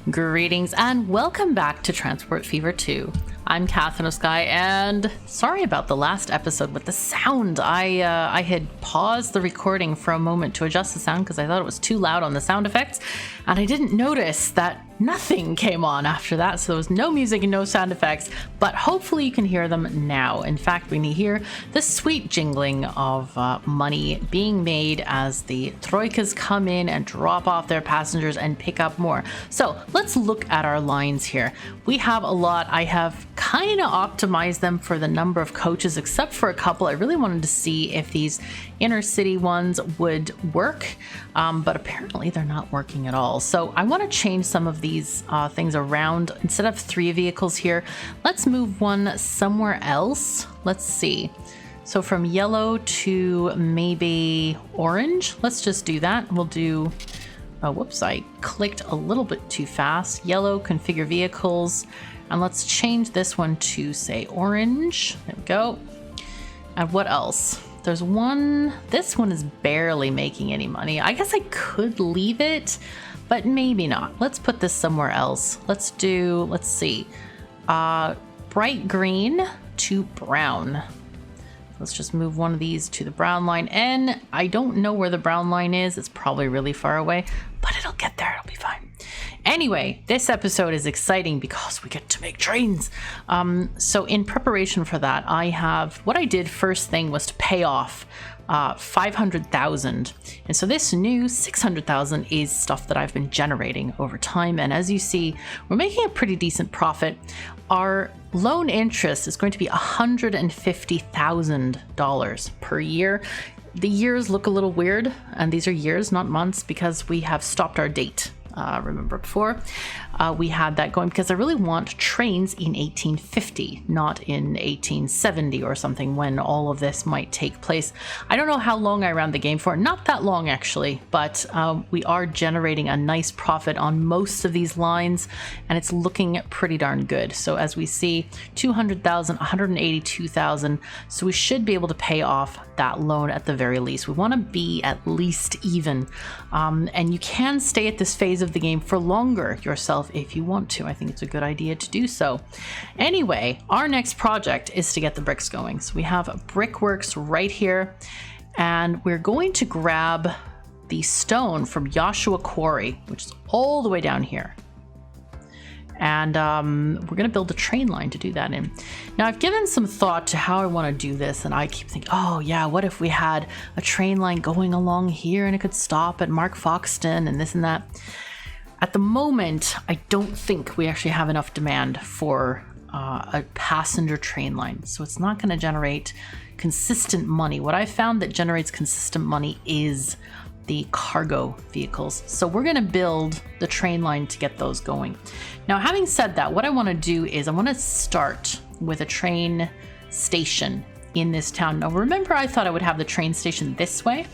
Greetings and welcome back to Transport Fever 2. I'm KatherineOfSky, and sorry about the last episode with the sound. I had paused the recording for a moment to adjust the sound because I thought it was too loud on the sound effects, and I didn't notice that nothing came on after that, so there was no music and no sound effects, but hopefully you can hear them now. In fact, we can hear the sweet jingling of money being made as the troikas come in and drop off their passengers and pick up more. So let's look at our lines here. We have a lot. I have kind of optimized them for the number of coaches, except for a couple. I really wanted to see if these inner city ones would work, but apparently they're not working at all. So I want to change some of these things around. Instead of 3 vehicles here, let's move one somewhere else. Let's see. So from yellow to maybe orange. Let's just do that. We'll do, oh, whoops, I clicked a little bit too fast. Yellow, configure vehicles. And let's change this one to, say, orange. There we go. And what else? There's one, this one is barely making any money. I guess I could leave it, but maybe not. Let's put this somewhere else. Let's do, let's see, bright green to brown. Let's just move one of these to the brown line. And I don't know where the brown line is. It's probably really far away, but it'll get there. It'll be fine. Anyway, this episode is exciting because we get to make trains. So in preparation for that, what I did first thing was to pay off 500,000. And so this new 600,000 is stuff that I've been generating over time. And as you see, we're making a pretty decent profit. Our loan interest is going to be $150,000 per year. The years look a little weird, and these are years, not months, because we have stopped our date. Remember before we had that going because I really want trains in 1850, not in 1870 or something, when all of this might take place. I don't know how long I ran the game for, not that long actually, but we are generating a nice profit on most of these lines, and it's looking pretty darn good. So as we see, 200,000, 182,000, so we should be able to pay off that loan at the very least. We want to be at least even, and you can stay at this phase of the game for longer yourself if you want to. I think it's a good idea to do so. Anyway, our next project is to get the bricks going. So we have brickworks right here, and we're going to grab the stone from Joshua Quarry, which is all the way down here. And we're going to build a train line to do that in. Now, I've given some thought to how I want to do this, and I keep thinking, oh yeah, what if we had a train line going along here and it could stop at Mark Foxton and this and that. At the moment, I don't think we actually have enough demand for a passenger train line, so it's not going to generate consistent money. What I found that generates consistent money is the cargo vehicles. So we're going to build the train line to get those going. Now, having said that, what I want to do is I want to start with a train station in this town. Now, remember, I thought I would have the train station this way.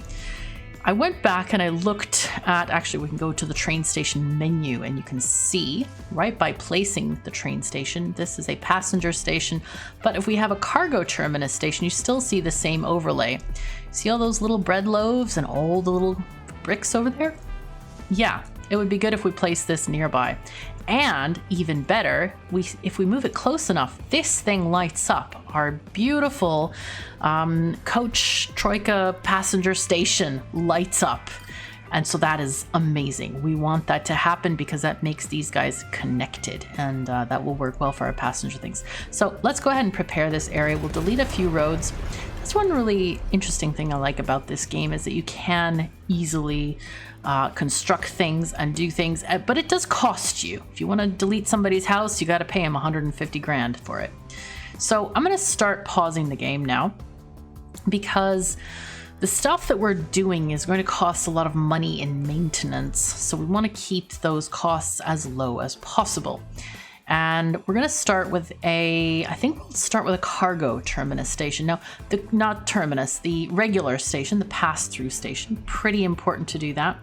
I went back and I looked at, actually, we can go to the train station menu, and you can see right by placing the train station, this is a passenger station. But if we have a cargo terminus station, you still see the same overlay. See all those little bread loaves and all the little bricks over there? Yeah, it would be good if we place this nearby. And even better, if we move it close enough, this thing lights up. Our beautiful coach troika passenger station lights up. And so that is amazing. We want that to happen because that makes these guys connected, and that will work well for our passenger things. So let's go ahead and prepare this area. We'll delete a few roads. That's one really interesting thing I like about this game, is that you can easily construct things and do things, but it does cost you. If you want to delete somebody's house, you got to pay them 150 grand for it. So I'm going to start pausing the game now, because the stuff that we're doing is going to cost a lot of money in maintenance. So we want to keep those costs as low as possible. And we're going to start with I think we'll start with a cargo terminus station. Now, not terminus, the regular station, the pass-through station. Pretty important to do that.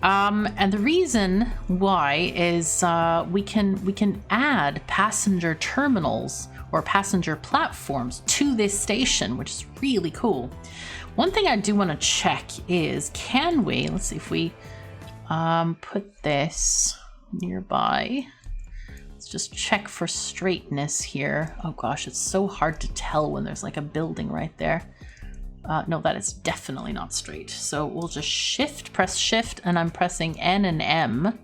And the reason why is we can add passenger terminals or passenger platforms to this station, which is really cool. One thing I do want to check is, can we, let's see if we put this, nearby. Let's just check for straightness here. Oh gosh, it's so hard to tell when there's like a building right there. No, that is definitely not straight. So we'll just press shift, and I'm pressing N and M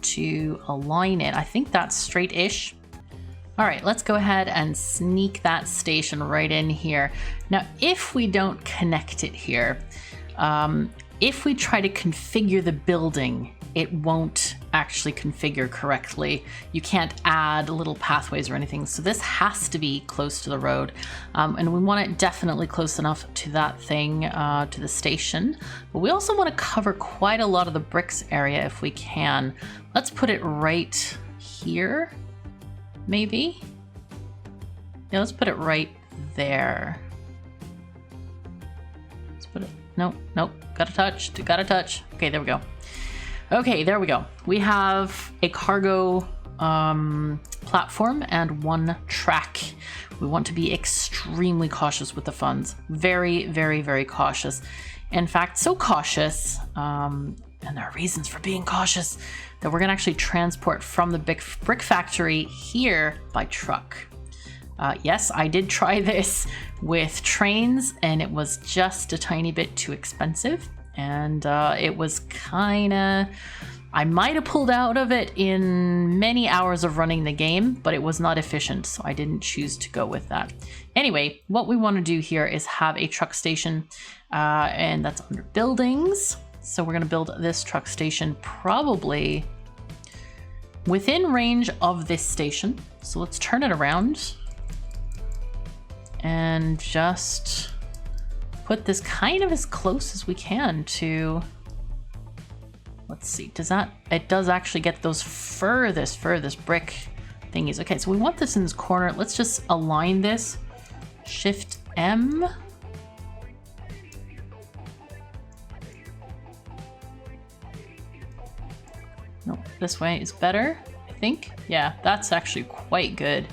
to align it. I think that's straight-ish. All right, let's go ahead and sneak that station right in here. Now, if we don't connect it here, if we try to configure the building, it won't actually configure correctly. You can't add little pathways or anything. So this has to be close to the road. And we want it definitely close enough to that thing, to the station. But we also want to cover quite a lot of the bricks area if we can. Let's put it right here, maybe. Yeah, let's put it right there. Let's put it, nope, gotta touch. Okay, there we go. Okay, there we go. We have a cargo platform and one track. We want to be extremely cautious with the funds. Very, very, very cautious. In fact, so cautious, and there are reasons for being cautious, that we're gonna actually transport from the brick factory here by truck. Yes, I did try this with trains, and it was just a tiny bit too expensive. And it was kinda, I might have pulled out of it in many hours of running the game, but it was not efficient, so I didn't choose to go with that. Anyway, what we want to do here is have a truck station, and that's under buildings. So we're going to build this truck station probably within range of this station. So let's turn it around and just put this kind of as close as we can to, let's see, it does actually get those furthest brick thingies. Okay, so we want this in this corner. Let's just align this, Shift M. No, this way is better, I think. Yeah, that's actually quite good.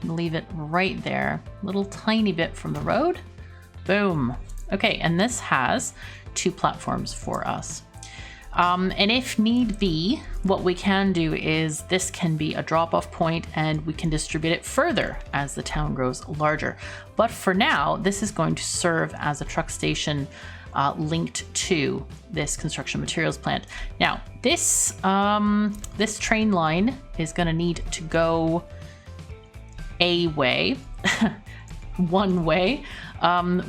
Can leave it right there, little tiny bit from the road. Boom. Okay, and this has 2 platforms for us. And if need be, what we can do is this can be a drop-off point, and we can distribute it further as the town grows larger. But for now, this is going to serve as a truck station linked to this construction materials plant. Now, this train line is going to need to go a way, one way.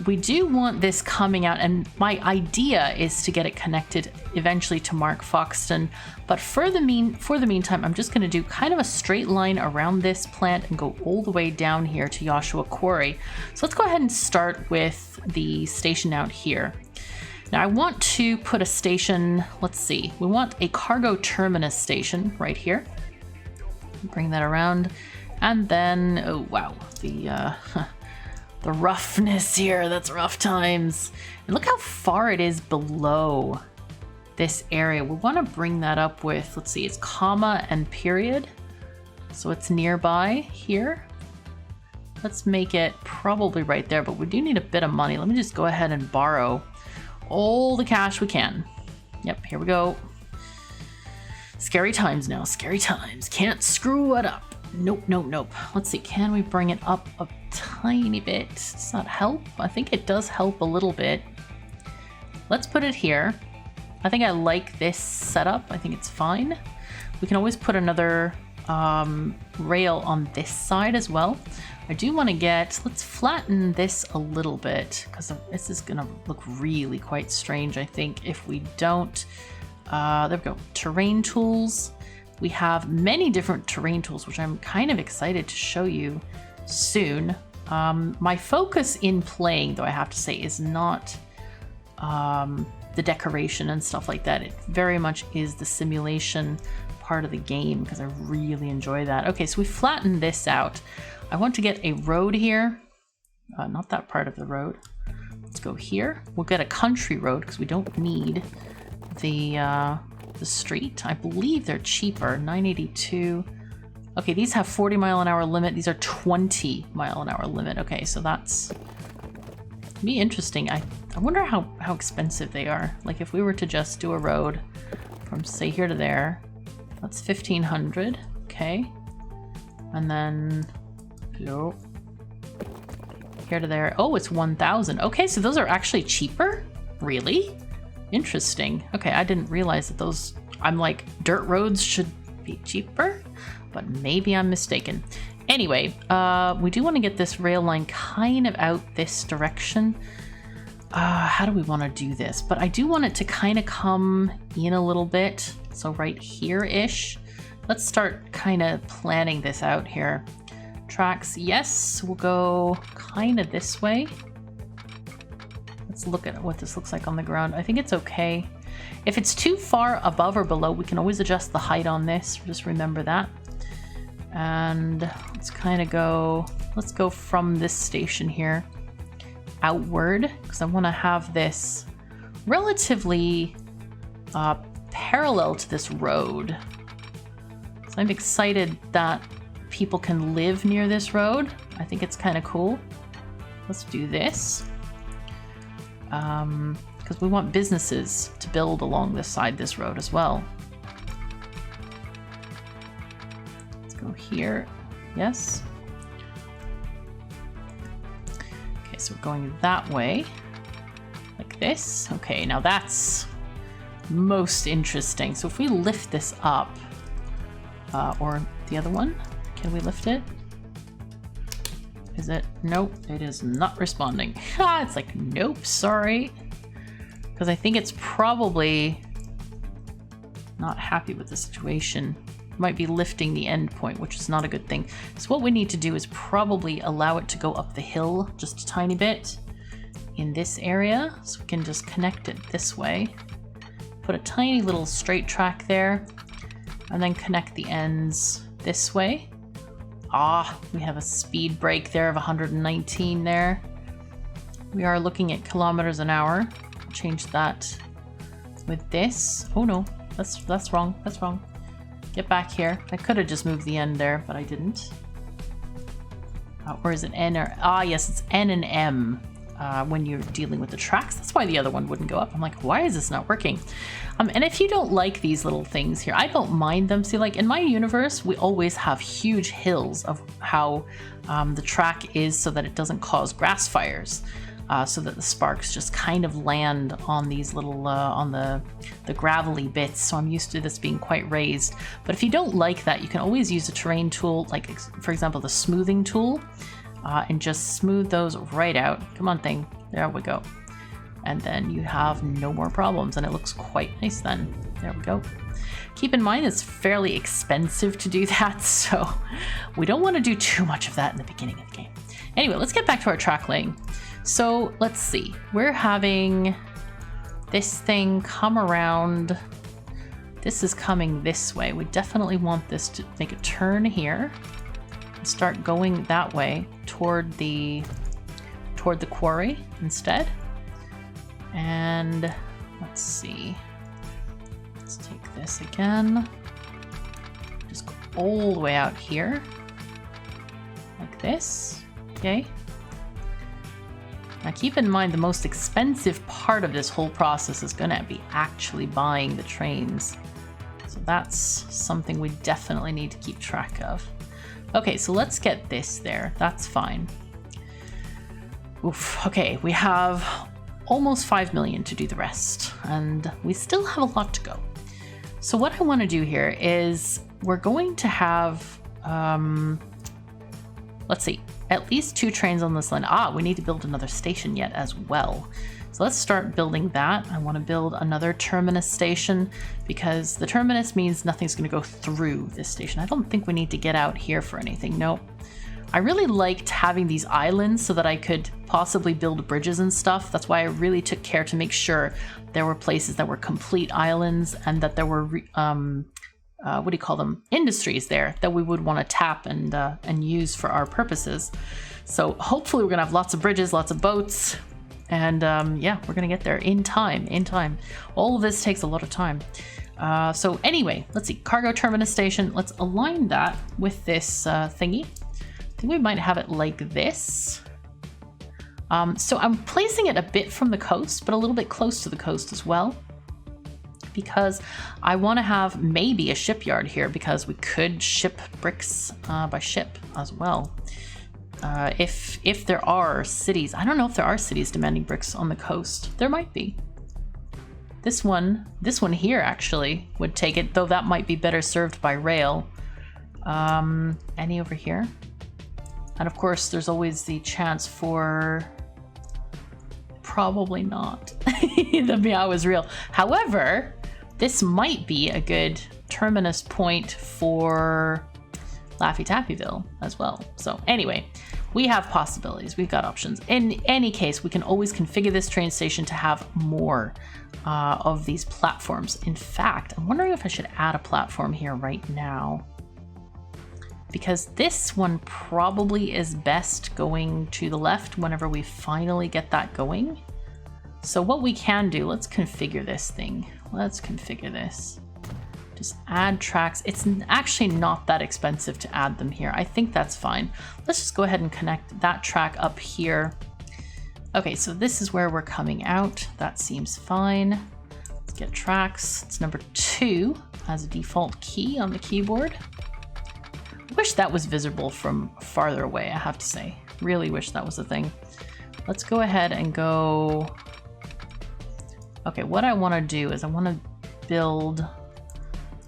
We do want this coming out, and my idea is to get it connected eventually to Mark Foxton. But for the meantime, I'm just going to do kind of a straight line around this plant and go all the way down here to Joshua Quarry. So let's go ahead and start with the station out here. Now I want to put a station, let's see, we want a cargo terminus station right here. Bring that around, and then, oh wow, the roughness here, that's rough times. And look how far it is below this area. We want to bring that up with, let's see, it's comma and period. So it's nearby here. Let's make it probably right there, but we do need a bit of money. Let me just go ahead and borrow all the cash we can. Yep, here we go. Scary times now, scary times. Can't screw it up. Nope, nope, nope. Let's see, can we bring it up a tiny bit? Does that help? I think it does help a little bit. Let's put it here. I think I like this setup. I think it's fine. We can always put another rail on this side as well. I do want to let's flatten this a little bit, because this is gonna look really quite strange, I think, if we don't. There we go, terrain tools. We have many different terrain tools, which I'm kind of excited to show you soon. My focus in playing, though, I have to say, is not the decoration and stuff like that. It very much is the simulation part of the game, because I really enjoy that. Okay, so we flattened this out. I want to get a road here. Not that part of the road. Let's go here. We'll get a country road, because we don't need the street. I believe they're cheaper. 982. Okay, these have 40-mile-an-hour limit. These are 20-mile-an-hour limit. Okay, so that's be interesting. I wonder how expensive they are. Like if we were to just do a road from say here to there, That's 1,500. Okay. And then, hello. Here to there. Oh, it's 1,000. Okay, so those are actually cheaper? Really? Interesting. Okay, I didn't realize that those, I'm like, dirt roads should be cheaper, but maybe I'm mistaken. Anyway, we do want to get this rail line kind of out this direction. How do we want to do this? But I do want it to kind of come in a little bit. So right here-ish. Let's start kind of planning this out here. Tracks, yes, we'll go kind of this way. Let's look at what this looks like on the ground. I think it's okay. If it's too far above or below, we can always adjust the height on this. Just remember that. And let's kind of go, let's go from this station here outward, because I want to have this relatively parallel to this road. So I'm excited that people can live near this road. I think it's kind of cool. Let's do this. Because we want businesses to build along this side, this road as well. Let's go here. Yes. Okay, so we're going that way. Like this. Okay, now that's most interesting. So if we lift this up, or the other one, can we lift it? Is it? Nope, it is not responding. Ah, it's like, nope, sorry. Because I think it's probably not happy with the situation. Might be lifting the end point, which is not a good thing. So what we need to do is probably allow it to go up the hill just a tiny bit in this area. So we can just connect it this way. Put a tiny little straight track there, and then connect the ends this way. Ah, we have a speed break there of 119 there. We are looking at kilometers an hour. Change that with this. Oh no, that's wrong. That's wrong. Get back here. I could have just moved the end there, but I didn't. Or is it N or... Ah, yes, it's N and M when you're dealing with the tracks. That's why the other one wouldn't go up. I'm like, why is this not working? And if you don't like these little things here, I don't mind them. See, like in my universe, we always have huge hills of how the track is so that it doesn't cause grass fires. So that the sparks just kind of land on these little, on the gravelly bits. So I'm used to this being quite raised. But if you don't like that, you can always use a terrain tool, like for example, the smoothing tool, and just smooth those right out. Come on thing, there we go. And then you have no more problems and it looks quite nice then. There we go. Keep in mind it's fairly expensive to do that, so we don't want to do too much of that in the beginning of the game. Anyway, let's get back to our track laying. So let's see, we're having this thing come around. This is coming this way. We definitely want this to make a turn here and start going that way toward the quarry instead. And let's see, let's take this again, just go all the way out here like this. Okay. Now keep in mind the most expensive part of this whole process is going to be actually buying the trains. So that's something we definitely need to keep track of. Okay, so let's get this there. That's fine. Oof. Okay, we have almost 5 million to do the rest, and we still have a lot to go. So what I want to do here is we're going to have, let's see, at least 2 trains on this line. Ah, we need to build another station yet as well. So let's start building that. I want to build another terminus station because the terminus means nothing's going to go through this station. I don't think we need to get out here for anything. No. I really liked having these islands so that I could possibly build bridges and stuff. That's why I really took care to make sure there were places that were complete islands and that there were what do you call them? Industries there that we would want to tap and use for our purposes. So hopefully we're gonna have lots of bridges, lots of boats, and yeah, we're gonna get there in time. All of this takes a lot of time. So anyway, let's see, cargo terminus station. Let's align that with this thingy. I think we might have it like this. So I'm placing it a bit from the coast, but a little bit close to the coast as well. because I want to have maybe a shipyard here, because we could ship bricks by ship as well. If there are cities, I don't know if there are cities demanding bricks on the coast. There might be. This one here actually would take it, though that might be better served by rail. Any over here? And of course, there's always the chance for... Probably not. The meow was real. However, this might be a good terminus point for Laffy Taffyville as well. So anyway, we have possibilities. We've got options. In any case, we can always configure this train station to have more of these platforms. In fact, I'm wondering if I should add a platform here right now, because this one probably is best going to the left whenever we finally get that going. So what we can do, let's configure this thing. Let's configure this. Just add tracks. It's actually not that expensive to add them here. I think that's fine. Let's just go ahead and connect that track up here. Okay, so this is where we're coming out. That seems fine. Let's get tracks. It's number 2 as a default key on the keyboard. I wish that was visible from farther away, I have to say. Really wish that was a thing. Let's go ahead and go... Okay, what I want to do is I want to build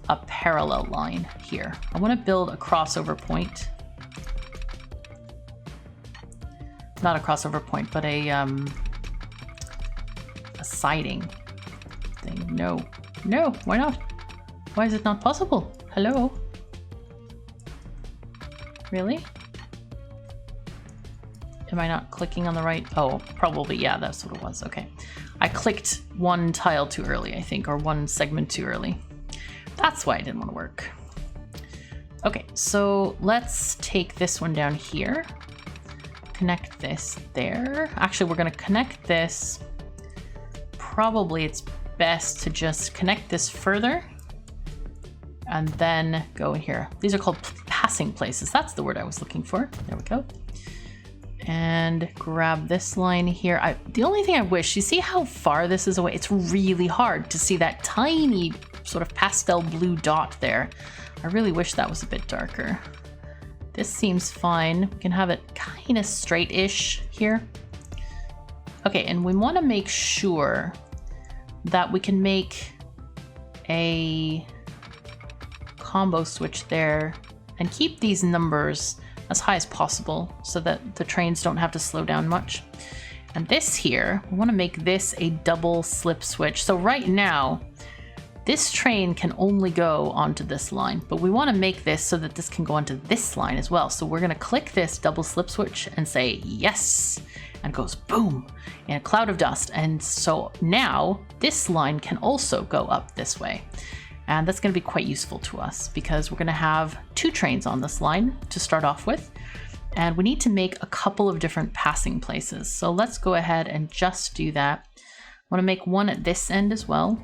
a parallel line here. I want to build a crossover point. Not a crossover point, but a siding thing. No, why not? Why is it not possible? Hello? Really? Am I not clicking on the right? Oh, probably, yeah, that's what it was. Okay. I clicked one tile too early, I think, or one segment too early. That's why it didn't want to work. Okay, so let's take this one down here. Connect this there. Actually, we're going to connect this. Probably it's best to just connect this further and then go in here. These are called passing places. That's the word I was looking for. There we go. And grab this line here. The only thing I wish, you see how far this is away? It's really hard to see that tiny sort of pastel blue dot there. I really wish that was a bit darker. This seems fine. We can have it kind of straight-ish here. Okay, and we want to make sure that we can make a combo switch there and keep these numbers as high as possible so that the trains don't have to slow down much. And this here, we want to make this a double slip switch. So right now, this train can only go onto this line, but we want to make this so that this can go onto this line as well. So we're going to click this double slip switch and say yes, and it goes boom in a cloud of dust. And so now this line can also go up this way. And that's going to be quite useful to us because we're going to have 2 trains on this line to start off with. And we need to make a couple of different passing places. So let's go ahead and just do that. I want to make one at this end as well,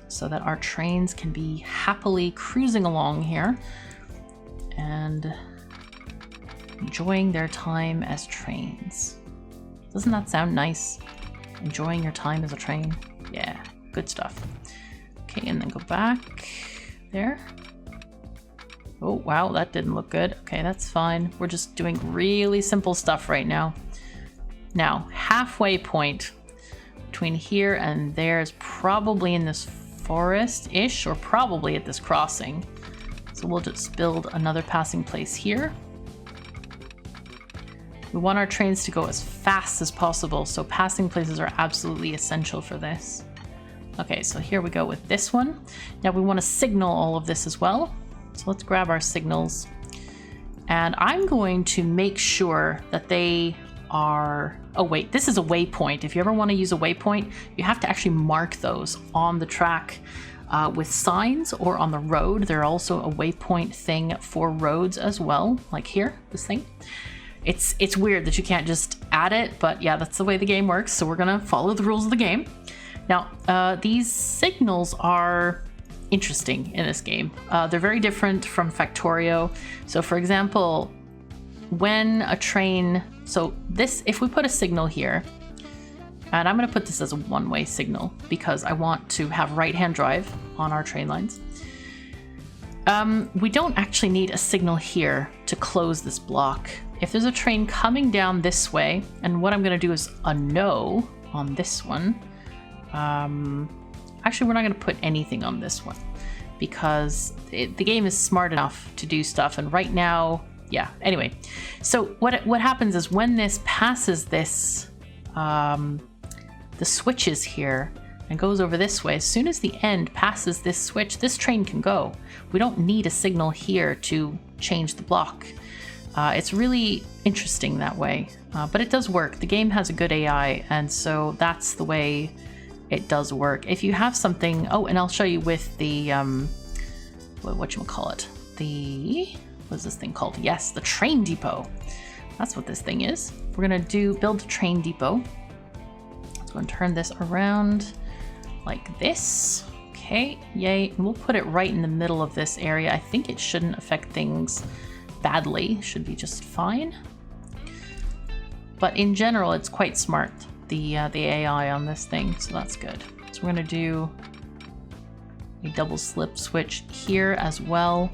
so that our trains can be happily cruising along here and enjoying their time as trains. Doesn't that sound nice? Enjoying your time as a train? Yeah, good stuff. Okay, and then go back there. Oh, wow, that didn't look good. Okay, that's fine. We're just doing really simple stuff right now. Now, halfway point between here and there is probably in this forest-ish, or probably at this crossing. So we'll just build another passing place here. We want our trains to go as fast as possible, so passing places are absolutely essential for this. Okay, so here we go with this one. Now we want to signal all of this as well. So let's grab our signals. And I'm going to make sure that they are... Oh wait, this is a waypoint. If you ever want to use a waypoint, you have to actually mark those on the track with signs or on the road. There's also a waypoint thing for roads as well, like here, this thing. It's weird that you can't just add it, but yeah, that's the way the game works. So we're gonna follow the rules of the game. Now, these signals are interesting in this game. They're very different from Factorio. So for example, when a train, so this, if we put a signal here And I'm going to put this as a one-way signal because I want to have right-hand drive on our train lines. We don't actually need a signal here to close this block. If there's a train coming down this way, and what I'm going to do is a no on this one. Actually, we're not going to put anything on this one because the game is smart enough to do stuff. And right now, yeah, anyway. So what happens is when this passes this, the switches here and goes over this way, as soon as the end passes this switch, this train can go. We don't need a signal here to change the block. It's really interesting that way, but it does work. The game has a good AI, and so that's the way it does work. If you have something, oh, and I'll show you with the, whatchamacallit, what's this thing called? Yes, the train depot. That's what this thing is. We're gonna build a train depot. Go and turn this around like this. Okay, yay. And we'll put it right in the middle of this area. I think it shouldn't affect things badly. Should be just fine. But in general, it's quite smart, the AI on this thing, so that's good. So we're gonna do a double slip switch here as well.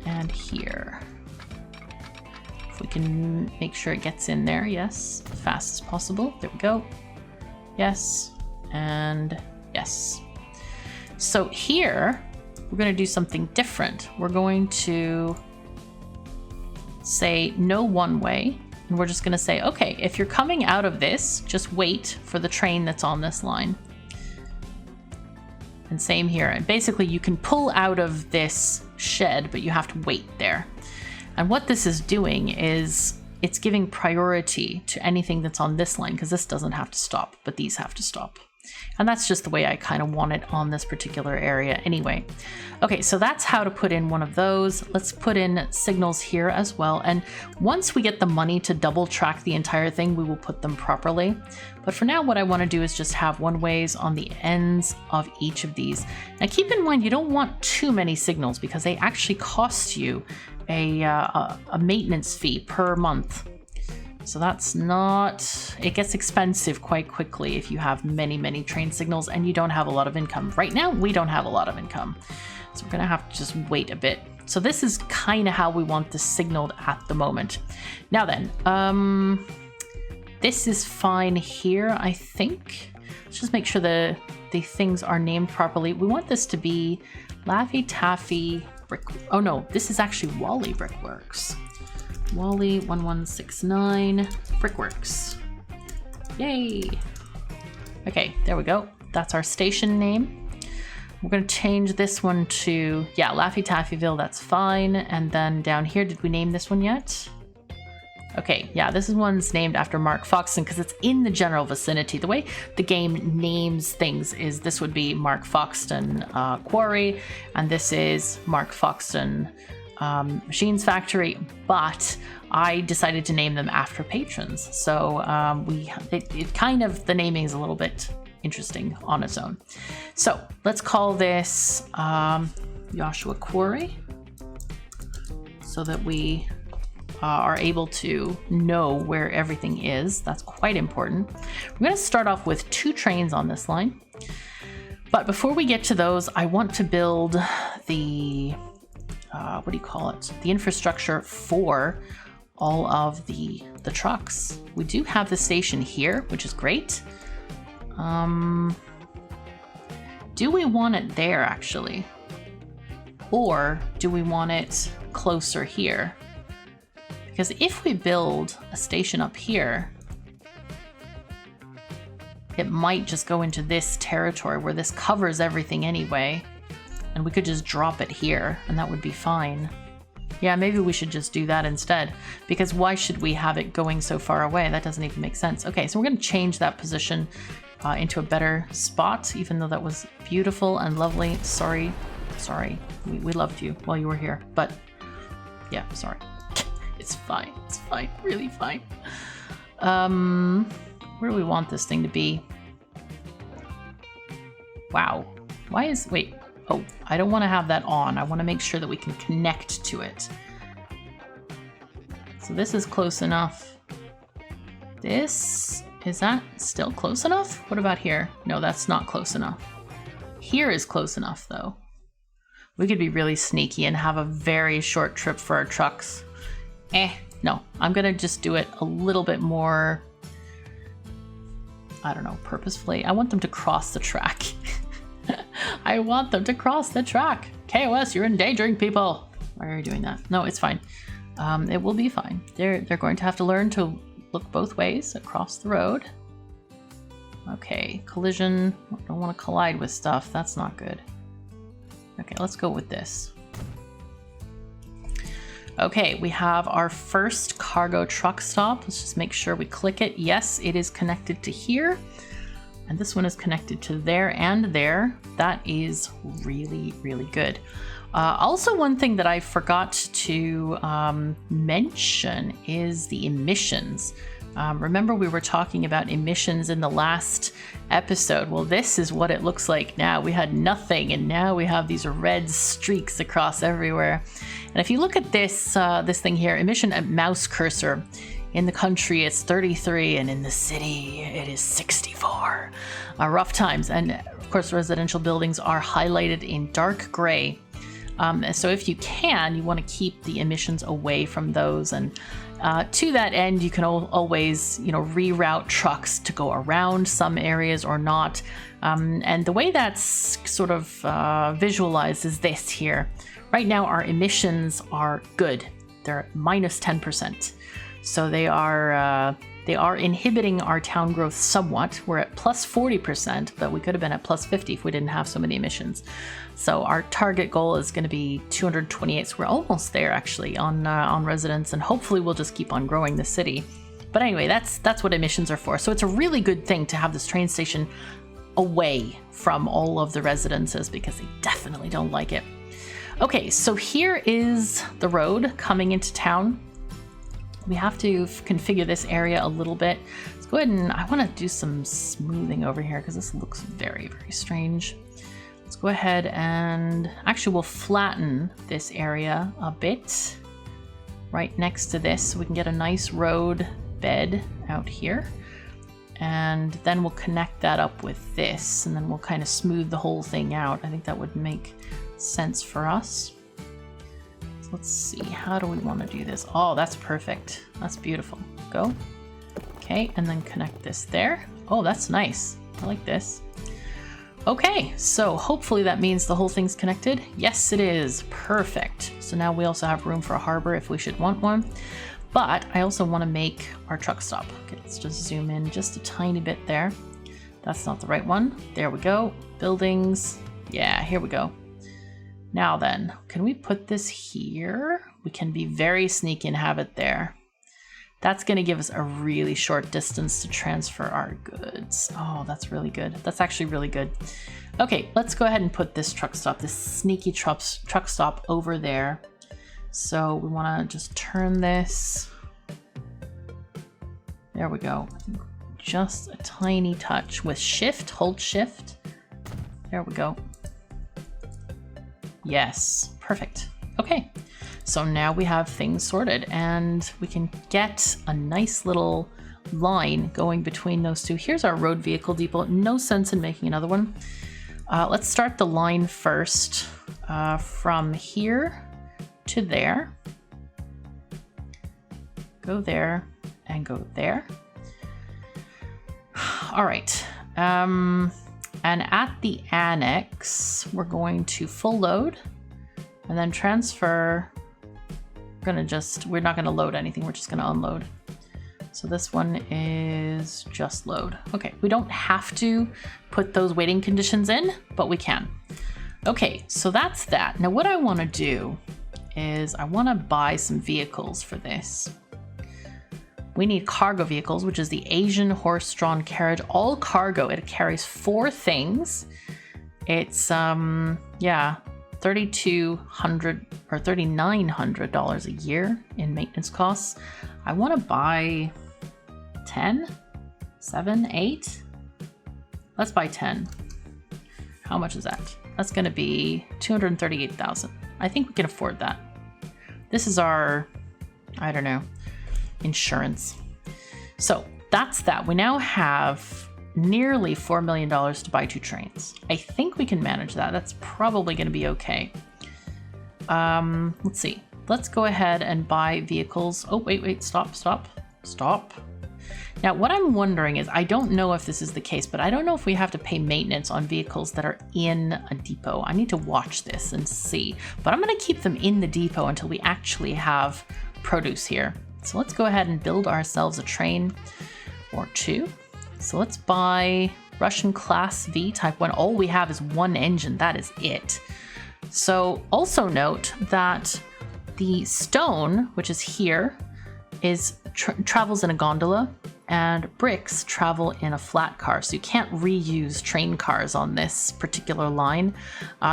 And here. If we can make sure it gets in there, yes, as fast as possible. There we go. Yes, and yes. So here, we're going to do something different. We're going to say no one way, and we're just going to say, okay, if you're coming out of this, just wait for the train that's on this line. And same here. And basically, you can pull out of this shed, but you have to wait there. And what this is doing is it's giving priority to anything that's on this line, because this doesn't have to stop, but these have to stop. And that's just the way I kind of want it on this particular area anyway. Okay, so that's how to put in one of those. Let's put in signals here as well. And once we get the money to double track the entire thing, we will put them properly. But for now, what I want to do is just have one ways on the ends of each of these. Now keep in mind, you don't want too many signals because they actually cost you a maintenance fee per month. So that's not, it gets expensive quite quickly if you have many train signals and you don't have a lot of income. Right now, we don't have a lot of income. So we're gonna have to just wait a bit. So this is kind of how we want this signaled at the moment. Now then, this is fine here, I think. Let's just make sure the things are named properly. We want this to be Laffy Taffy Brick. Oh no, this is actually Wally Brickworks. Wally 1169 Brickworks. Yay! Okay, there we go. That's our station name. We're going to change this one to, yeah, Laffy Taffyville, that's fine. And then down here, did we name this one yet? Okay, yeah, this is one's named after Mark Foxton because it's in the general vicinity. The way the game names things is this would be Mark Foxton Quarry, and this is Mark Foxton Machines Factory, but I decided to name them after patrons. So it kind of, the naming is a little bit interesting on its own. So let's call this Joshua Quarry so that we are able to know where everything is. That's quite important. We're going to start off with 2 trains on this line. But before we get to those, I want to build the what do you call it? The infrastructure for all of the trucks. We do have the station here, which is great. Do we want it there actually? Or do we want it closer here? Because if we build a station up here, it might just go into this territory where this covers everything anyway. And we could just drop it here and that would be fine. Yeah, maybe we should just do that instead, because why should we have it going so far away? That doesn't even make sense. Okay, so we're going to change that position into a better spot, even though that was beautiful and lovely. Sorry. We loved you while you were here, but yeah, sorry. It's fine. It's fine. Really fine. Where do we want this thing to be? Wow. Wait. Oh, I don't want to have that on. I want to make sure that we can connect to it. So this is close enough. This Is that still close enough? What about here? No, that's not close enough. Here is close enough though. We could be really sneaky and have a very short trip for our trucks. No, I'm gonna just do it a little bit more, I don't know, purposefully. I want them to cross the track. I want them to cross the track. KOS, you're endangering people. Why are you doing that? No, it's fine. It will be fine. They're going to have to learn to look both ways across the road. Okay, collision. I don't want to collide with stuff. That's not good. Okay, let's go with this. Okay, we have our first cargo truck stop. Let's just make sure we click it. Yes, it is connected to here. And this one is connected to there and there. That is really, really good. Also, one thing that I forgot to mention is the emissions. Remember we were talking about emissions in the last episode. Well, this is what it looks like now. We had nothing, and now we have these red streaks across everywhere. And if you look at this this thing here, emission at mouse cursor, in the country it's 33, and in the city it is 64. Rough times. And of course, residential buildings are highlighted in dark gray. So if you can, you want to keep the emissions away from those. And to that end, you can always, reroute trucks to go around some areas or not. And the way that's sort of visualized is this here. Right now, our emissions are good. They're minus 10%. So they are inhibiting our town growth somewhat. We're at plus 40%, but we could have been at plus 50 if we didn't have so many emissions. So our target goal is going to be 228. So we're almost there actually on residents, and hopefully we'll just keep on growing the city. But anyway, that's what emissions are for. So it's a really good thing to have this train station away from all of the residences because they definitely don't like it. Okay, so here is the road coming into town. We have to configure this area a little bit. Let's go ahead and I want to do some smoothing over here because this looks very, very strange. Let's go ahead and actually we'll flatten this area a bit right next to this so we can get a nice road bed out here. And then we'll connect that up with this, and then we'll kind of smooth the whole thing out. I think that would make sense for us. So let's see, how do we want to do this? Oh, that's perfect. That's beautiful. Go. Okay, and then connect this there. Oh, that's nice. I like this. Okay, so hopefully that means the whole thing's connected. Yes, it is. Perfect. So now we also have room for a harbor if we should want one. But I also want to make our truck stop. Okay, let's just zoom in just a tiny bit there. That's not the right one. There we go. Buildings. Yeah, here we go. Now then, can we put this here? We can be very sneaky and have it there. That's going to give us a really short distance to transfer our goods. Oh, that's really good. That's actually really good. Okay, let's go ahead and put this truck stop, this sneaky truck stop over there. So we want to just turn this. There we go. Just a tiny touch with shift, hold shift. There we go. Yes, perfect. Okay, so now we have things sorted and we can get a nice little line going between those two. Here's our road vehicle depot. No sense in making another one. Let's start the line first from here to there. Go there and go there. All right. And at the annex, we're going to full load and then transfer. We're not going to load anything. We're just going to unload. So this one is just load. Okay. We don't have to put those waiting conditions in, but we can. Okay. So that's that. Now what I want to do is I want to buy some vehicles for this. We need cargo vehicles, which is the Asian horse-drawn carriage, all cargo. It carries 4 things. It's yeah, $3,200 or $3,900 a year in maintenance costs. I want to buy 10, 7, 8. Let's buy 10. How much is that? That's going to be $238,000. I think we can afford that. This is our, I don't know, insurance. So that's that. We now have nearly $4 million to buy 2 trains. I think we can manage that. That's probably going to be okay. Let's see. Let's go ahead and buy vehicles. Oh, wait, stop. Now, what I'm wondering is, I don't know if this is the case, but I don't know if we have to pay maintenance on vehicles that are in a depot. I need to watch this and see, but I'm going to keep them in the depot until we actually have produce here. So let's go ahead and build ourselves a train or 2. So let's buy Russian Class V Type 1. All we have is 1 engine. That is it. So also note that the stone, which is here, travels in a gondola, and bricks travel in a flat car. So you can't reuse train cars on this particular line.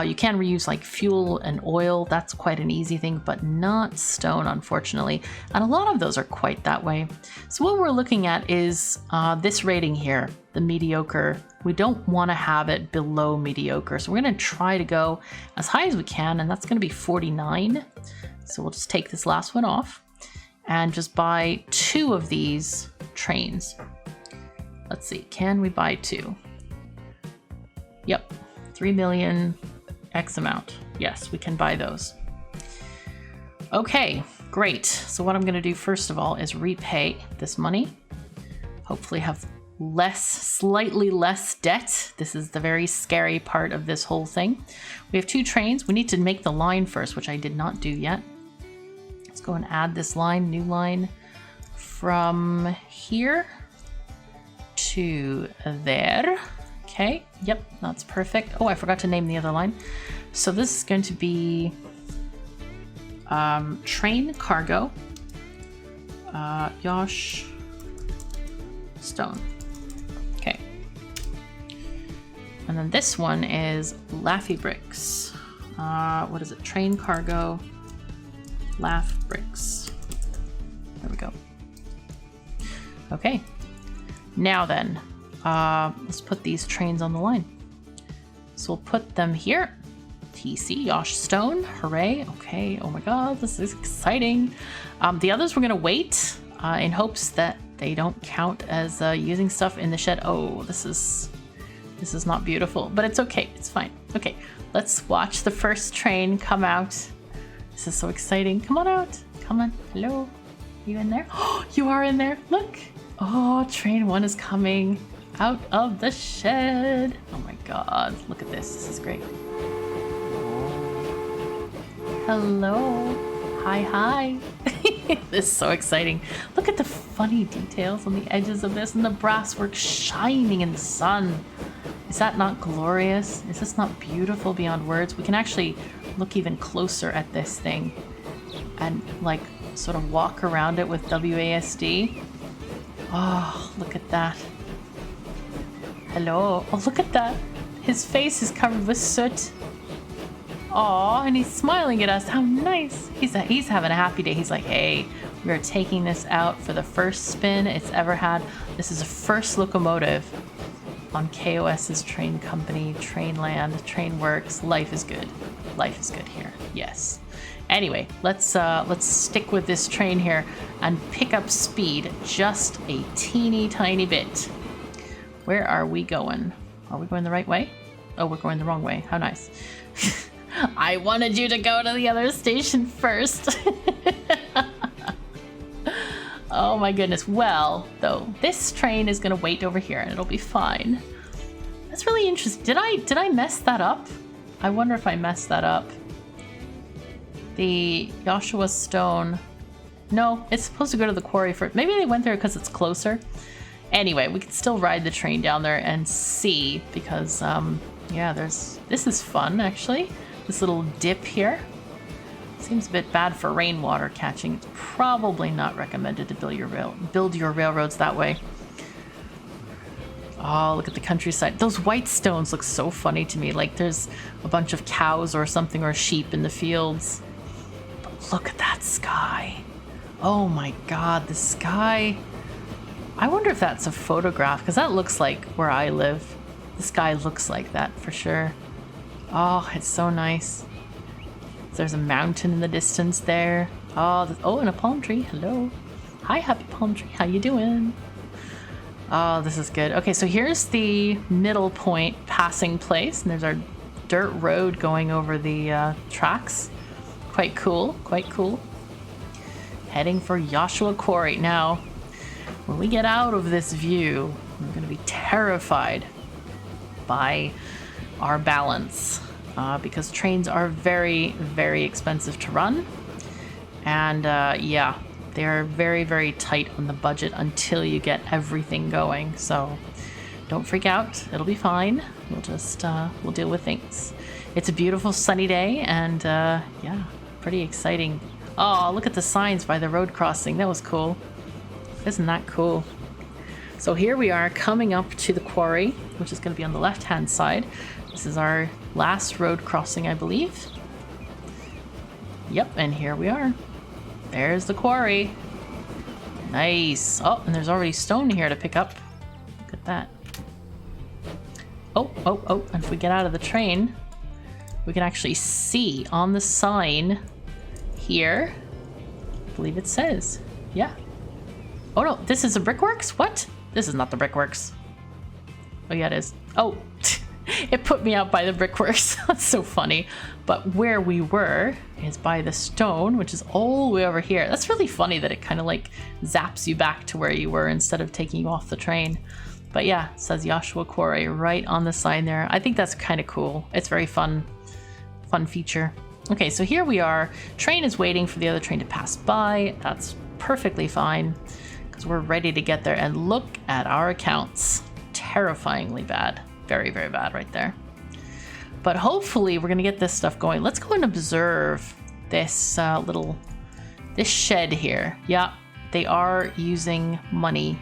You can reuse like fuel and oil. That's quite an easy thing, but not stone, unfortunately. And a lot of those are quite that way. So what we're looking at is this rating here, the mediocre. We don't want to have it below mediocre. So we're going to try to go as high as we can, and that's going to be 49. So we'll just take this last one off and just buy 2 of these trains. Let's see, can we buy 2? Yep, 3 million X amount. Yes, we can buy those. Okay, great. So what I'm going to do first of all is repay this money. Hopefully have slightly less debt. This is the very scary part of this whole thing. We have 2 trains. We need to make the line first, which I did not do yet. Let's go and add this line, new line, from here to there. Okay, yep, that's perfect. Oh, I forgot to name the other line. So this is going to be train cargo, Yosh Stone. Okay. And then this one is Laffy Bricks. What is it? Train cargo, Laff Bricks. There we go. Okay. Now then, let's put these trains on the line. So we'll put them here. TC, Yosh Stone, hooray. Okay, oh my god, this is exciting. The others we're gonna wait in hopes that they don't count as using stuff in the shed. Oh, this is not beautiful, but it's okay, it's fine. Okay, let's watch the first train come out. This is so exciting. Come on out, come on, hello, are you in there? Oh, you are in there, look. Oh, train 1 is coming out of the shed. Oh my god, look at this is great. Hello, hi. This is so exciting. Look at the funny details on the edges of this and the brasswork shining in the sun. Is that not glorious? Is this not beautiful beyond words? We can actually look even closer at this thing and like sort of walk around it with WASD. Oh, look at that. Hello. Oh, look at that. His face is covered with soot. Aw, and he's smiling at us. How nice. He's having a happy day. He's like, hey, we are taking this out for the first spin it's ever had. This is the first locomotive on KOS's train company, Trainland, Trainworks. Life is good. Life is good here. Yes. Anyway, let's stick with this train here and pick up speed just a teeny tiny bit. Where are we going? Are we going the right way? Oh, we're going the wrong way. How nice. I wanted you to go to the other station first. Oh my goodness. Well, though, this train is going to wait over here and it'll be fine. That's really interesting. Did I mess that up? I wonder if I messed that up. The Joshua Stone. No, it's supposed to go to the quarry first. Maybe they went there because it's closer. Anyway, we can still ride the train down there and see because, yeah, this is fun actually. This little dip here. Seems a bit bad for rainwater catching. It's probably not recommended to build your railroads that way. Oh, look at the countryside. Those white stones look so funny to me. Like there's a bunch of cows or something or sheep in the fields. But look at that sky. Oh my god, the sky. I wonder if that's a photograph because that looks like where I live. The sky looks like that for sure. Oh, it's so nice. There's a mountain in the distance there. Oh, and a palm tree. Hello. Hi, happy palm tree. How you doing? Oh, this is good. Okay, so here's the middle point passing place, and there's our dirt road going over the tracks. Quite cool, quite cool. Heading for Joshua Quarry. Now, when we get out of this view, we're going to be terrified by our balance because trains are very, very expensive to run. And yeah, they're very, very tight on the budget until you get everything going. So don't freak out. It'll be fine. We'll just, we'll deal with things. It's a beautiful sunny day and yeah, pretty exciting. Oh, look at the signs by the road crossing. That was cool. Isn't that cool? So here we are coming up to the quarry, which is going to be on the left-hand side. This is our last road crossing, I believe. Yep, and here we are. There's the quarry. Nice. Oh, and there's already stone here to pick up. Look at that. Oh, oh, oh, and if we get out of the train, we can actually see on the sign here, I believe it says, yeah. Oh no, this is a Brickworks? What? This is not the Brickworks. Oh yeah, it is. Oh, it put me out by the Brickworks. That's so funny. But where we were is by the stone, which is all the way over here. That's really funny that it kind of like zaps you back to where you were instead of taking you off the train. But yeah, it says Joshua Quarry right on the sign there. I think that's kind of cool. It's very fun feature. Okay, so here we are. Train is waiting for the other train to pass by. That's perfectly fine because we're ready to get there. And look at our accounts. Terrifyingly bad. Very, very bad right there. But hopefully we're going to get this stuff going. Let's go and observe this this shed here. Yeah, they are using money.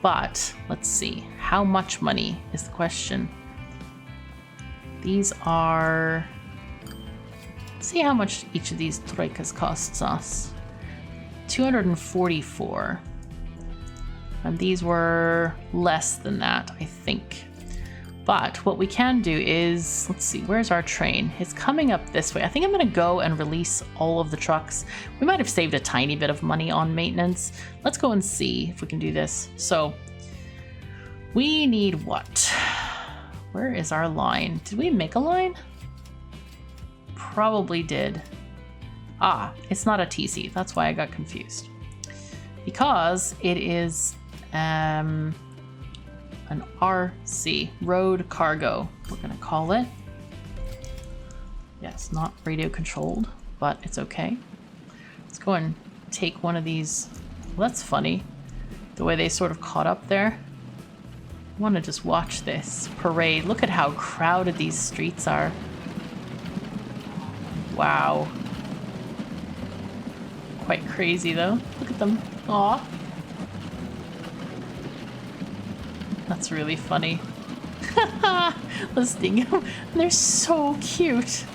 But let's see. How much money is the question? These are... Let's see how much each of these troikas costs us. 244. And these were less than that, I think. But what we can do is, let's see, where's our train? It's coming up this way. I think I'm going to go and release all of the trucks. We might have saved a tiny bit of money on maintenance. Let's go and see if we can do this. So we need what? Where is our line? Did we make a line? Probably did. Ah, it's not a TC. That's why I got confused. Because it is an RC, road cargo, we're gonna call it. Yeah, it's not radio controlled, but it's okay. Let's go and take one of these. Well, that's funny, the way they sort of caught up there. I want to just watch this parade. Look at how crowded these streets are. Wow. Quite crazy though. Look at them. Aw. That's really funny. Listening. They're so cute.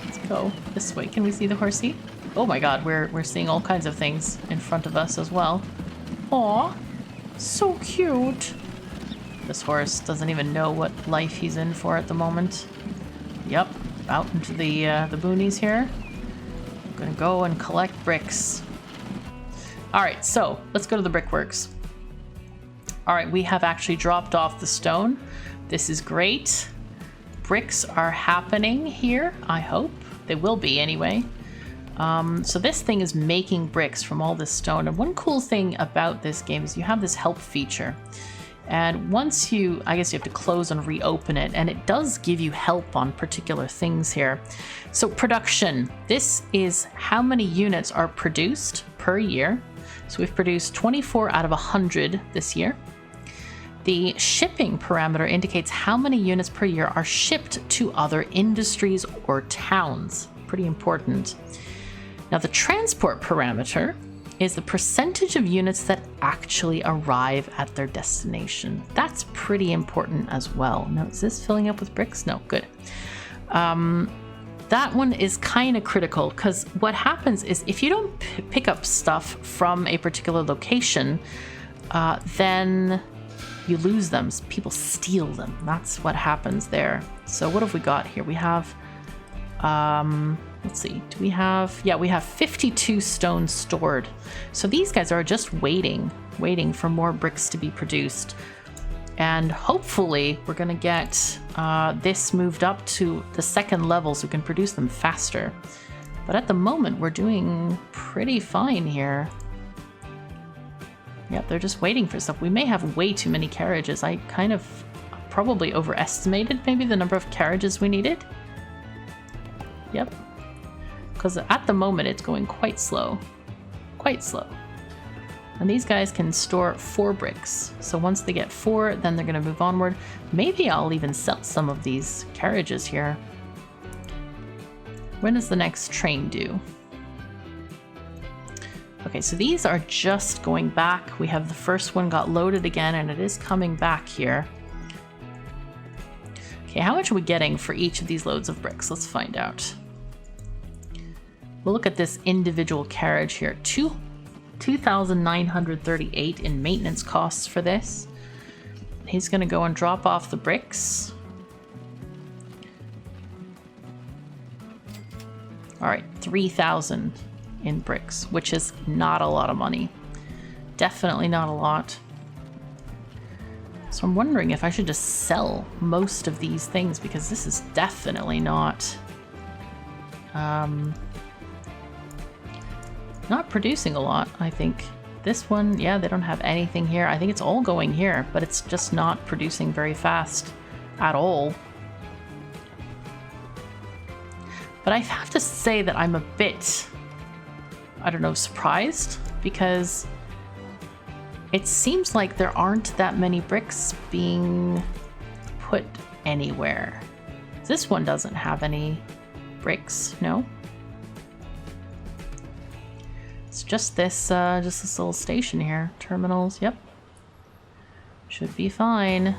Let's go this way. Can we see the horsey? Oh my god, we're seeing all kinds of things in front of us as well. Aw. So cute. This horse doesn't even know what life he's in for at the moment. Yep. Out into the boonies here. I'm gonna go and collect bricks. Alright, so let's go to the brickworks. Alright, we have actually dropped off the stone. This is great. Bricks are happening here, I hope. They will be anyway. So this thing is making bricks from all this stone. And one cool thing about this game is you have this help feature. And once I guess you have to close and reopen it, and it does give you help on particular things here. So production, this is how many units are produced per year. So we've produced 24 out of 100 this year. The shipping parameter indicates how many units per year are shipped to other industries or towns. Pretty important. Now the transport parameter is the percentage of units that actually arrive at their destination. That's pretty important as well. Now, is this filling up with bricks? No, good. That one is kind of critical because what happens is if you don't pick up stuff from a particular location, then you lose them. People steal them. That's what happens there. So what have we got here? We have Let's see, do we have, yeah, we have 52 stone stored. So these guys are just waiting for more bricks to be produced. And hopefully we're gonna get this moved up to the second level so we can produce them faster. But at the moment we're doing pretty fine here. Yep, they're just waiting for stuff. We may have way too many carriages. I kind of probably overestimated maybe the number of carriages we needed. Yep. Because at the moment it's going quite slow. Quite slow. And these guys can store 4 bricks. So once they get 4, then they're going to move onward. Maybe I'll even sell some of these carriages here. When is the next train due? Okay, so these are just going back. We have the first one got loaded again, and it is coming back here. Okay, how much are we getting for each of these loads of bricks? Let's find out. We'll look at this individual carriage here. 2,938 in maintenance costs for this. He's going to go and drop off the bricks. All right, 3,000 in bricks, which is not a lot of money. Definitely not a lot. So I'm wondering if I should just sell most of these things, because this is definitely not producing a lot, I think. This one, yeah, they don't have anything here. I think it's all going here, but it's just not producing very fast at all. But I have to say that I'm a bit, I don't know, surprised, because it seems like there aren't that many bricks being put anywhere. This one doesn't have any bricks, no? It's just this little station here. Terminals, yep. Should be fine.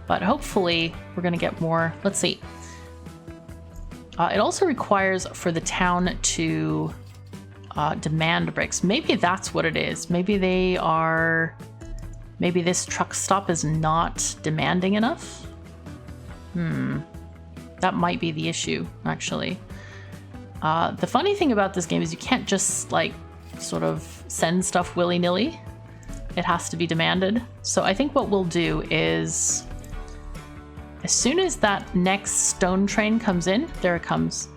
But hopefully we're gonna get more. Let's see. It also requires for the town to demand bricks. Maybe that's what it is. Maybe they are... Maybe this truck stop is not demanding enough? That might be the issue, actually. The funny thing about this game is you can't just, like, sort of send stuff willy-nilly. It has to be demanded. So I think what we'll do is... As soon as that next stone train comes in, there it comes,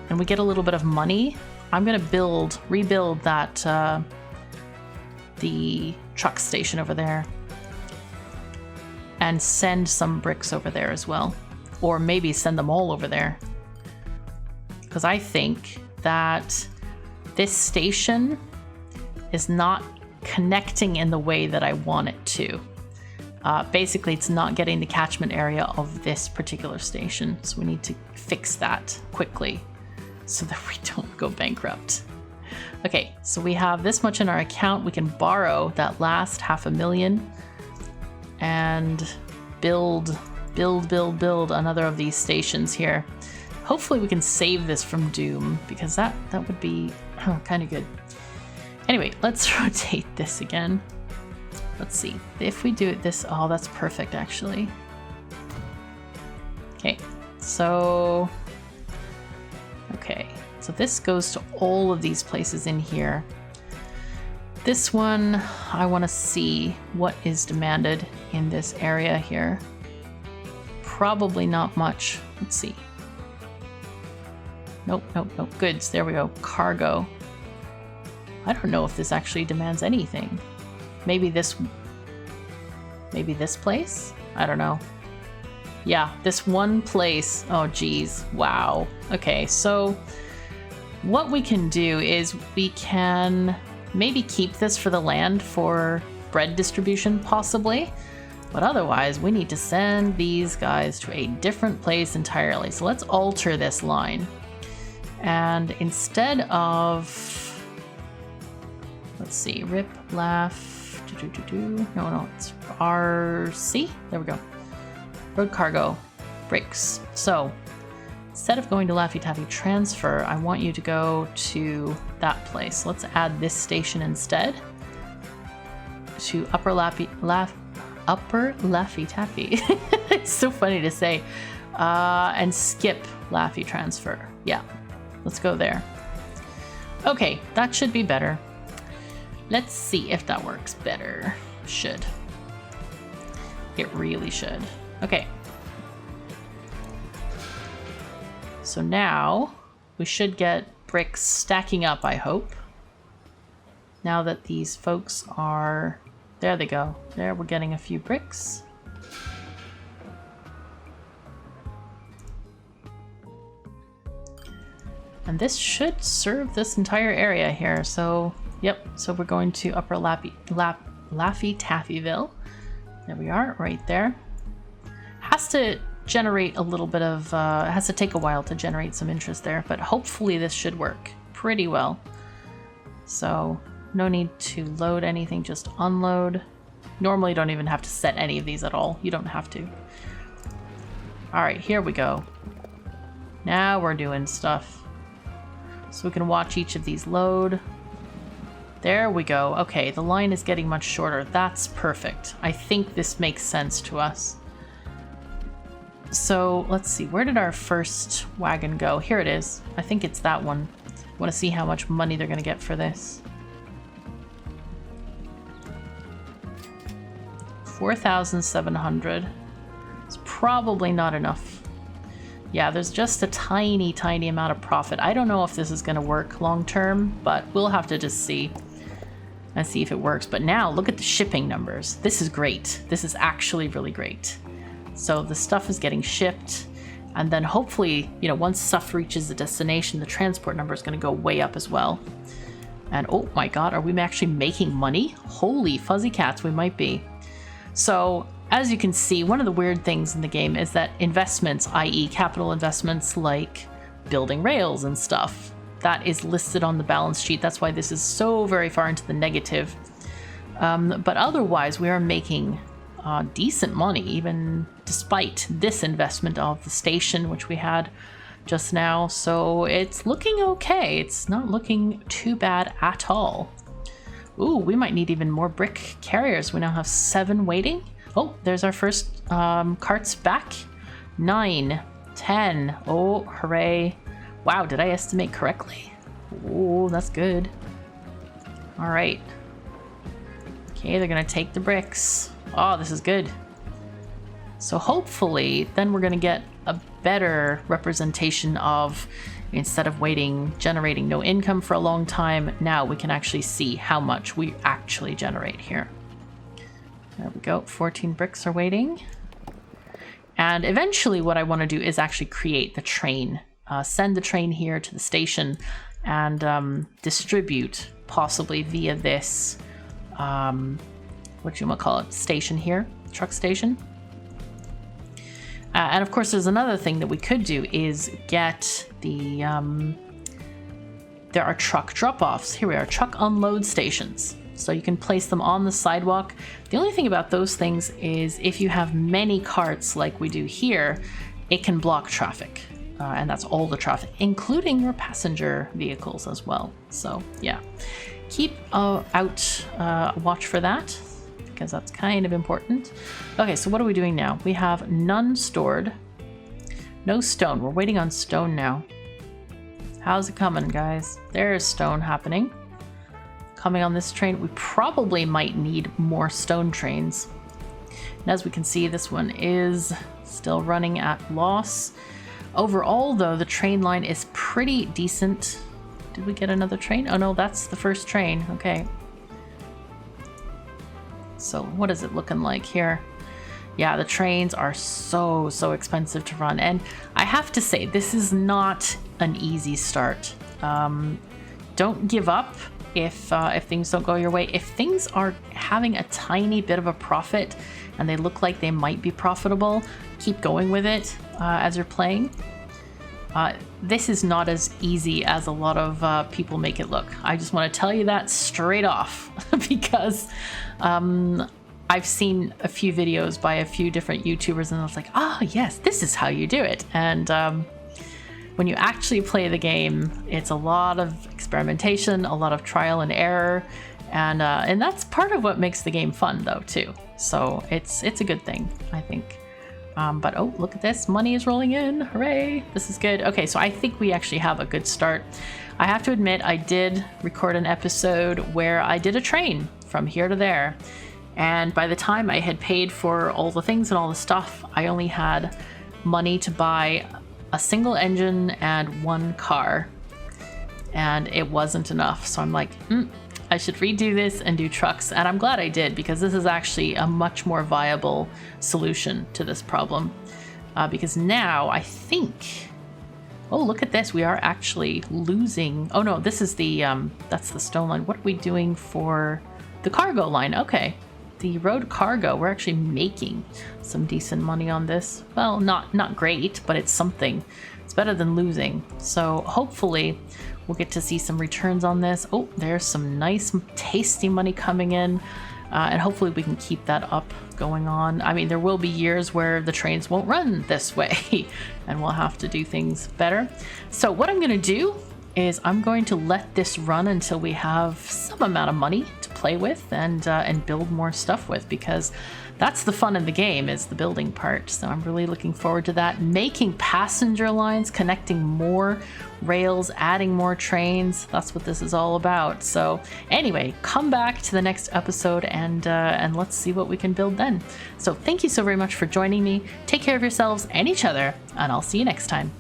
and we get a little bit of money, I'm gonna rebuild that, the truck station over there, and send some bricks over there as well. Or maybe send them all over there. Because I think that this station is not connecting in the way that I want it to. Basically, it's not getting the catchment area of this particular station, so we need to fix that quickly so that we don't go bankrupt. Okay, so we have this much in our account. We can borrow that last 500,000 and build another of these stations here. Hopefully we can save this from doom, because that would be kind of good. Anyway, let's rotate this again. Let's see if we do it this. Oh, that's perfect, actually. Okay, so this goes to all of these places in here. This one, I want to see what is demanded in this area here. Probably not much. Let's see. Nope. Goods. There we go. Cargo. I don't know if this actually demands anything. Maybe this place? I don't know. Yeah, this one place. Oh, geez. Wow. Okay, so what we can do is we can maybe keep this for the land for bread distribution, possibly. But otherwise, we need to send these guys to a different place entirely. So let's alter this line. And instead of... Let's see. Rip, laugh... No, it's RC. There we go. Road cargo. Bricks. So, instead of going to Laffy Taffy Transfer, I want you to go to that place. Let's add this station instead. To Upper Laffy Taffy. It's so funny to say. And skip Laffy transfer. Yeah, let's go there. Okay, that should be better. Let's see if that works better. Should. It really should. Okay. So now we should get bricks stacking up, I hope. Now that these folks are... There they go. There, we're getting a few bricks. And this should serve this entire area here. So, yep. So we're going to Upper Laffy Taffyville. There we are, right there. Has to generate a little bit of, it has to take a while to generate some interest there, but hopefully this should work pretty well. So no need to load anything, just unload. Normally you don't even have to set any of these at all. You don't have to. All right, here we go. Now we're doing stuff. So we can watch each of these load. There we go. Okay, the line is getting much shorter. That's perfect. I think this makes sense to us. So let's see, where did our first wagon go? Here it is. I think it's that one. I want to see how much money they're going to get for this. 4,700. It's probably not enough. Yeah, there's just a tiny, tiny amount of profit. I don't know if this is going to work long term, but we'll have to just see and see if it works. But now look at the shipping numbers. This is great. This is actually really great. So the stuff is getting shipped, and then hopefully, you know, once stuff reaches the destination, the transport number is going to go way up as well. And oh my god, are we actually making money? Holy fuzzy cats, we might be. So as you can see, one of the weird things in the game is that investments, i.e. capital investments like building rails and stuff, that is listed on the balance sheet. That's why this is so very far into the negative. But otherwise, we are making decent money, even despite this investment of the station, which we had just now. So it's looking okay. It's not looking too bad at all. Ooh, we might need even more brick carriers. We now have 7 waiting. Oh, there's our first carts back. 9, 10. Oh, hooray. Wow, did I estimate correctly? Oh, that's good. All right. Okay, they're going to take the bricks. Oh, this is good. So hopefully, then we're going to get a better representation of, instead of waiting, generating no income for a long time, now we can actually see how much we actually generate here. There we go, 14 bricks are waiting. And eventually what I want to do is actually create the train. Send the train here to the station and distribute, possibly via this, what you want to call it, station here, truck station. And of course, there's another thing that we could do is get the, there are truck drop-offs. Here we are, truck unload stations. So you can place them on the sidewalk. The only thing about those things is if you have many carts like we do here, it can block traffic. And that's all the traffic, including your passenger vehicles as well. So yeah, keep watch for that, because that's kind of important. Okay, so what are we doing now? We have none stored. No stone. We're waiting on stone now. How's it coming, guys? There's stone happening. Coming on this train. We probably might need more stone trains. And as we can see, this one is still running at loss. Overall, though, the train line is pretty decent. Did we get another train? Oh no, that's the first train. Okay. So what is it looking like here? Yeah, the trains are so expensive to run. And I have to say, this is not an easy start. Don't give up if things don't go your way. If things are having a tiny bit of a profit and they look like they might be profitable, keep going with it as you're playing. This is not as easy as a lot of people make it look. I just want to tell you that straight off because I've seen a few videos by a few different YouTubers and I was like, oh yes, this is how you do it. And when you actually play the game, it's a lot of experimentation, a lot of trial and error, and that's part of what makes the game fun though too. So it's a good thing, I think. But oh, look at this. Money is rolling in. Hooray. This is good. Okay, so I think we actually have a good start. I have to admit, I did record an episode where I did a train from here to there. And by the time I had paid for all the things and all the stuff, I only had money to buy a single engine and one car. And it wasn't enough. So I'm like, I should redo this and do trucks. And I'm glad I did, because this is actually a much more viable solution to this problem. Because now I think, oh, look at this. We are actually losing. Oh no, this is the, that's the stone line. What are we doing for the cargo line? Okay. The road cargo, we're actually making some decent money on this. Well, not great, but it's something. It's better than losing. So hopefully we'll get to see some returns on this. Oh, there's some nice, tasty money coming in. And hopefully we can keep that up going on. I mean, there will be years where the trains won't run this way and we'll have to do things better. So what I'm going to do is I'm going to let this run until we have some amount of money to play with and build more stuff with, because that's the fun in the game, is the building part. So I'm really looking forward to that. Making passenger lines, connecting more rails, adding more trains. That's what this is all about. So anyway, come back to the next episode and let's see what we can build then. So thank you so very much for joining me. Take care of yourselves and each other, and I'll see you next time.